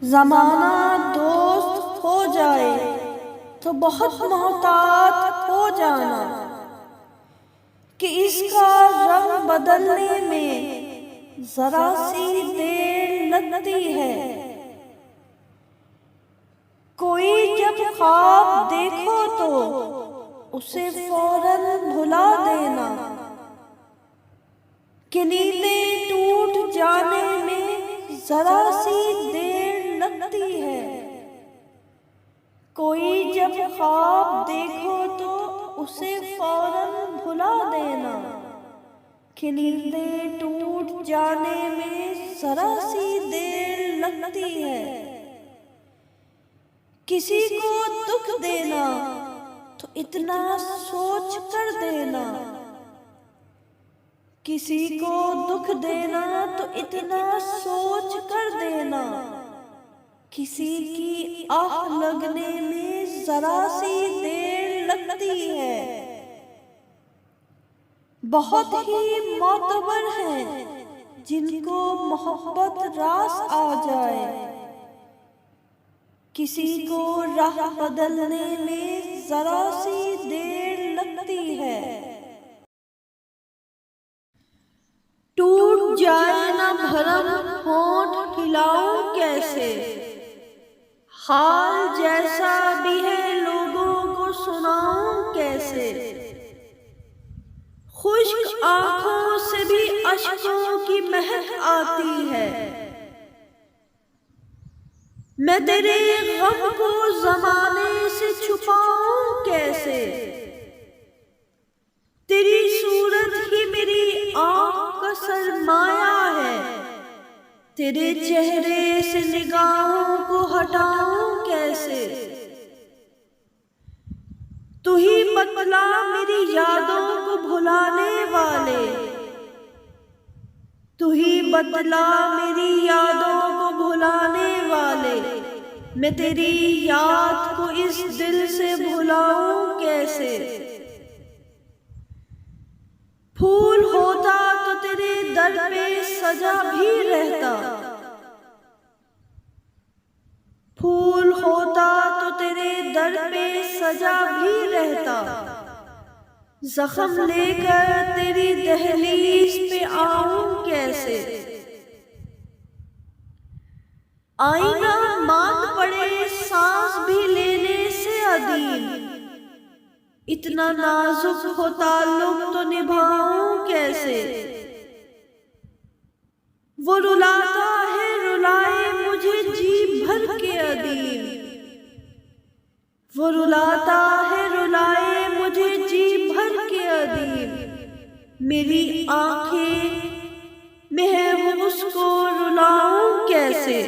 ज़माना दोस्त हो जाए तो बहुत मोहतात हो जाना कि इसका रंग बदलने में ज़रा सी देर लगती है। कोई जब ख्वाब देखो तो उसे फौरन भुला देना कि नींदें टूट जाने में ज़रा सी देर लगती है। कोई जब ख्वाब देखो तो उसे फौरन भुला देना कि नींदें टूट जाने में ज़रा सी देर लगती है। किसी को दुख देना तो इतना सोच कर देना, किसी को दुख देना तो इतना सोच कर देना, किसी की आह लगने में ज़रा सी देर लगती है। बहुत ही मोतबर हैं जिनको मोहब्बत रास आ जाए, किसी को राह बदलने में ज़रा सी देर लगती है। टूट जाए ना भरम होंठ हिलाऊं कैसे, हाल जैसा भी है लोगों को सुनाऊं कैसे। खुश्क आंखों से भी अश्कों की महक आती है। मैं तेरे गम को ज़माने से छुपाऊं कैसे, तेरी सूरत ही मेरी आँख का सरमाया है। तेरे चेहरे से निगाहों को हटाऊं कैसे। तू ही बतला मेरी यादों को भुलाने वाले, तू ही बतला मेरी यादों को भुलाने वाले। मैं तेरी याद को इस दिल से भुलाऊं कैसे। फूल होता तो तेरे दर पे सजा भी रहता, फूल होता तो तेरे दर पे सजा भी रहता। जख्म लेकर तेरी दहलीज पे आऊं कैसे। आईना मांग पड़े सांस भी लेने से अदीम, इतना नाजुक हो ताल्लुक तो निभाऊं कैसे। वो रुलाता है रुलाए मुझे जी भर के अदीम, वो रुलाता है रुलाए मुझे जी भर के अदीम। मेरी आंखें में है वो उसको रुलाऊं कैसे।